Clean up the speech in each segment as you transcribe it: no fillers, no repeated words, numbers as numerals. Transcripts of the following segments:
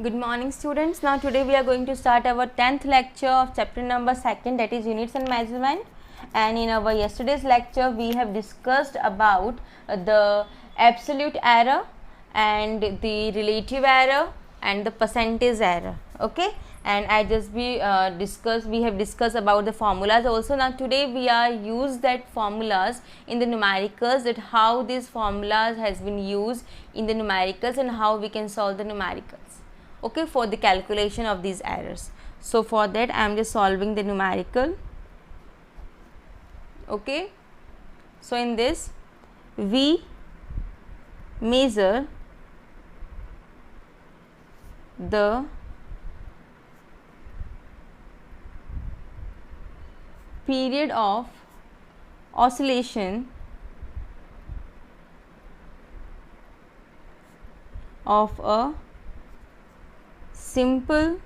Good morning students. Now today we are going to start our 10th lecture of chapter number 2, that is units and measurement. And in our yesterday's lecture we have discussed about the absolute error and the relative error and the percentage error. Okay, and we have discussed about the formulas also. Now today we are use that formulas in the numericals, that how these formulas has been used in the numericals and how we can solve the numericals, okay, for the calculation of these errors. So for that I am just solving the numerical. Okay, so in this we measure the period of oscillation of a simple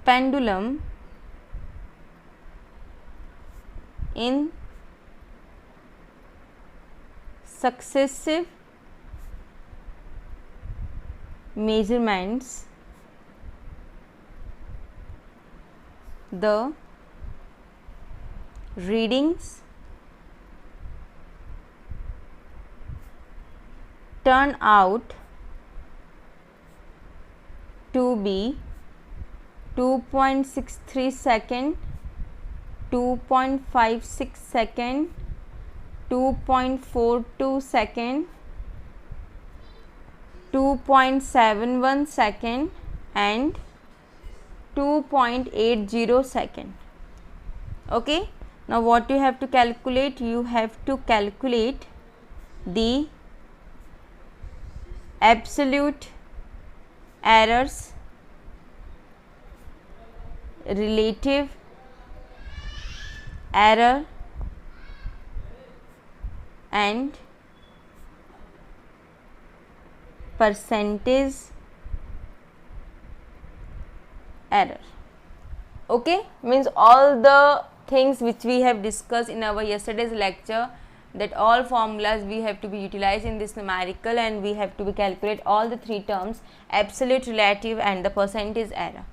pendulum in successive measurements. The readings turn out to be 2.63 second, 2.56 second, 2.42 second, 2.71 second and 2.80 second. Okay, now what you have to calculate? You have to calculate the absolute errors, relative error and percentage error. Okay, means all the things which we have discussed in our yesterday's lecture, that all formulas we have to be utilized in this numerical, and we have to be calculate all the three terms, absolute, relative and the percentage error.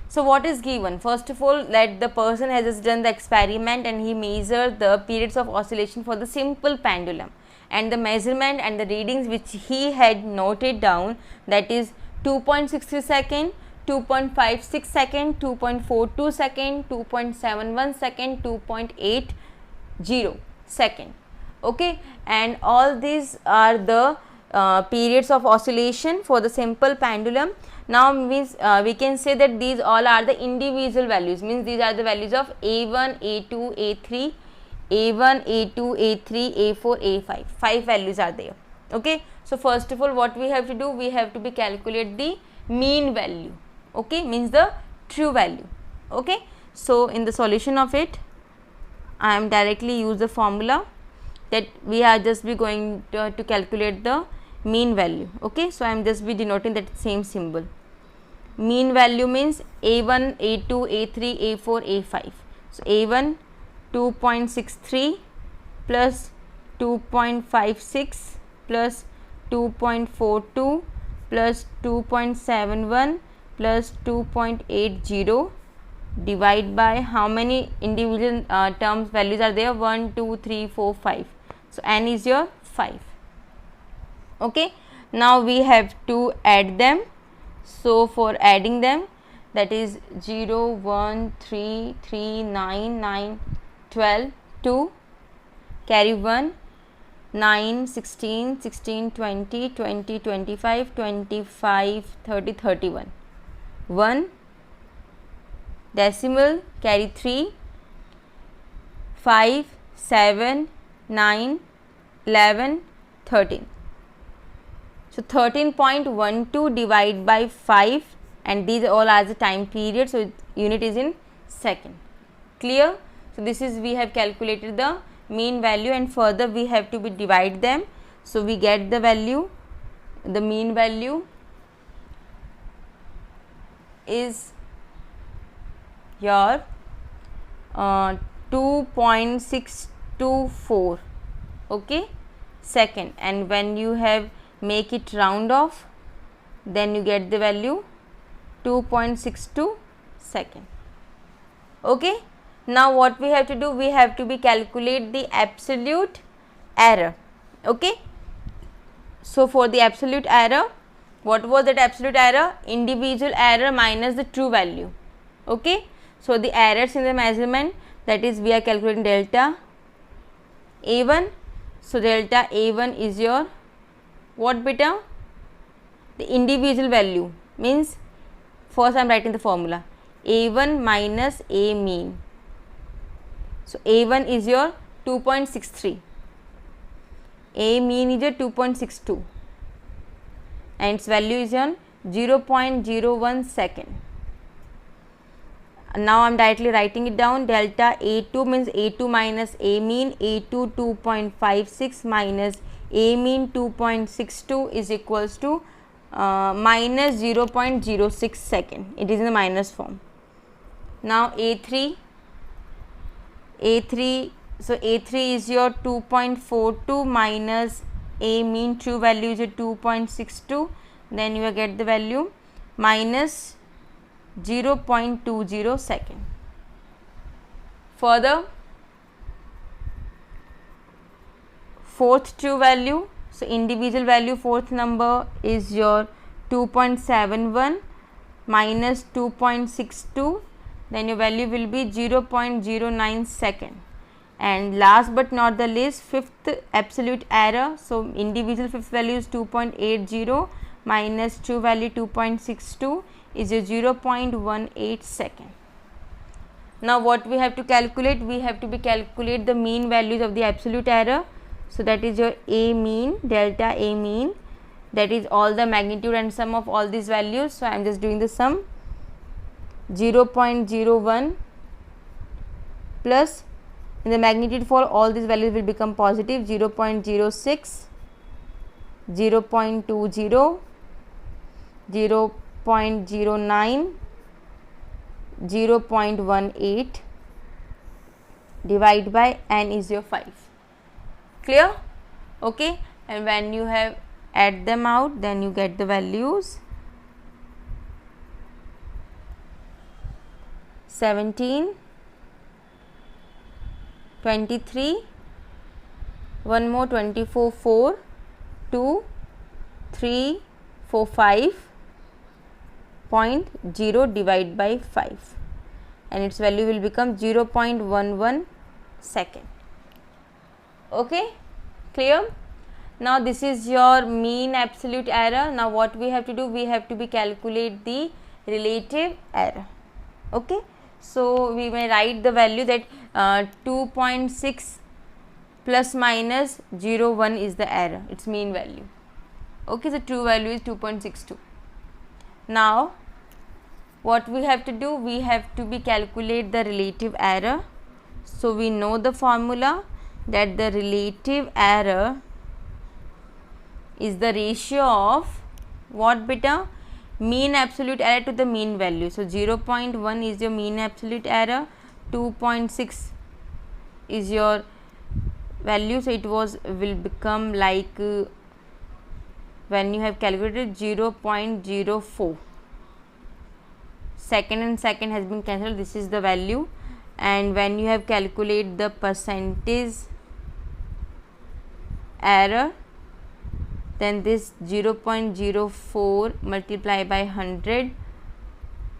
So what is given? First of all, that the person has just done the experiment and he measured the periods of oscillation for the simple pendulum, and the measurement and the readings which he had noted down, that is 2.60 second, 2.56 second, 2.42 second, 2.71 second, 2.80 second. Okay, and all these are the periods of oscillation for the simple pendulum. Now means we can say that these all are the individual values, means these are the values of A1, A2, A3, A1, A2, A3, A4, A5. 5 values are there. Okay, so first of all what we have to do, we have to be calculate the mean value. Okay, means the true value. Okay, so in the solution of it I am directly use the formula that we are just be going to calculate the mean value. Okay, so I am just be denoting that same symbol. Mean value means A1, A2, A3, A4, A5. So A1 2.63 plus 2.56 plus 2.42 plus 2.71 plus 2.80 divide by how many individual terms values are there? 1, 2, 3, 4, 5. So n is your 5. Okay, now we have to add them. So for adding them, that is 0, 1, 3, 3, 9, 9, 12, 2, carry 1, 9, 16, 16, 20, 20, 25, 25, 30, 31, 1, decimal, carry 3, 5, 7, 9, 11, 13. So 13.12 divide by 5, and these all are the time period, so unit is in second. Clear? So this is, we have calculated the mean value, and further we have to be divide them. So we get the value, the mean value is your 2.624, okay, second. And when you have make it round off, then you get the value 2.62 second. Okay, now what we have to do, we have to be calculate the absolute error. Okay, so for the absolute error, what was that absolute error? Individual error minus the true value. Okay, so the errors in the measurement, that is we are calculating delta A1. So delta A1 is your what beta? The individual value, means first I am writing the formula A1 minus A mean. So A1 is your 2.63, A mean is your 2.62, and its value is on 0.01 second. Now I am directly writing it down. Delta A2 means A2 minus A mean, A2 2.56 minus A mean 2.62 is equals to minus 0.06 second. It is in the minus form. Now A3, so A3 is your 2.42 minus A mean true value is your 2.62, then you will get the value minus 0.20 second. Further, fourth true value, so individual value fourth number is your 2.71 minus 2.62, then your value will be 0.09 second. And last but not the least, fifth absolute error, so individual fifth value is 2.80 minus true value 2.62 is a 0.18 second. Now what we have to calculate, we have to be calculate the mean values of the absolute error. So that is your A mean, delta A mean, that is all the magnitude and sum of all these values. So I am just doing the sum, 0.01 plus, in the magnitude for all these values will become positive, 0.06, 0.20, 0.09, 0.18 divide by n is your 5. Clear? Okay, and when you have add them out, then you get the values 17, 23, one more 24, 4, 2, 3, 4, 5.0 divide by 5, and its value will become 0.11 second. Okay, clear? Now this is your mean absolute error. Now what we have to do, we have to be calculate the relative error. Okay, so we may write the value that 2.6 plus minus 0.1 is the error, its mean value. Okay, the true value is 2.62. Now what we have to do, we have to be calculate the relative error. So we know the formula that the relative error is the ratio of what beta? Mean absolute error to the mean value. So 0.1 is your mean absolute error, 2.6 is your value, so it will become like when you have calculated 0.04, second and second has been cancelled, this is the value, and when you have calculated the percentage error, then this 0.04 multiplied by 100,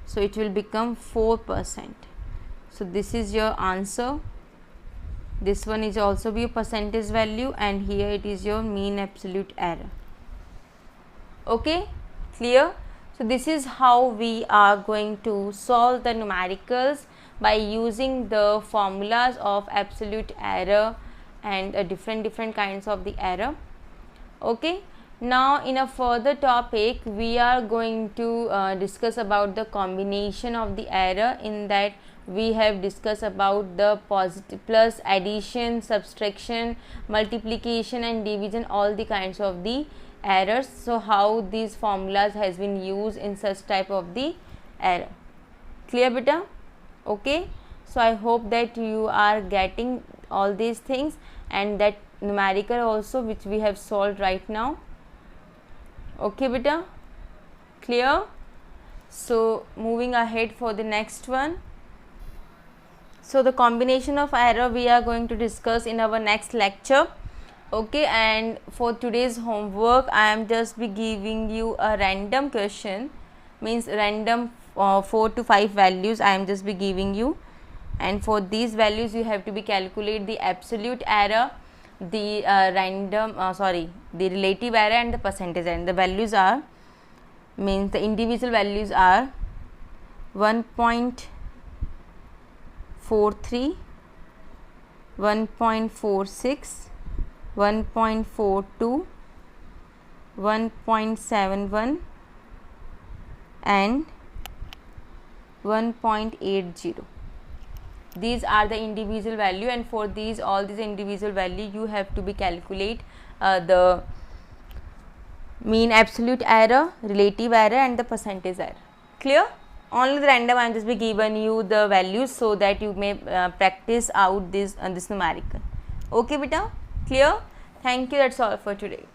so it will become 4%. So this is your answer. This one is also be a percentage value, and here it is your mean absolute error. Okay, clear? So this is how we are going to solve the numericals by using the formulas of absolute error and different kinds of the error. Okay, now in a further topic we are going to discuss about the combination of the error. In that we have discussed about the positive plus, addition, subtraction, multiplication and division, all the kinds of the errors. So how these formulas has been used in such type of the error. Clear beta? Okay, so I hope that you are getting all these things, and that numerical also which we have solved right now. Okay beta? Clear? So moving ahead for the next one. So the combination of error we are going to discuss in our next lecture. Okay, and for today's homework I am just be giving you a random question, means random 4 to 5 values I am just be giving you, and for these values you have to be calculate the absolute error, the the relative error and the percentage error. And the values are, means the individual values are 1.43, 1.46, 1.42, 1.71 and 1.80. These are the individual value, and for these all these individual value you have to be calculate the mean absolute error, relative error and the percentage error. Clear? Only the random I am just be given you the values so that you may practice out this numerical. Okay beta? Clear? Thank you. That's all for today.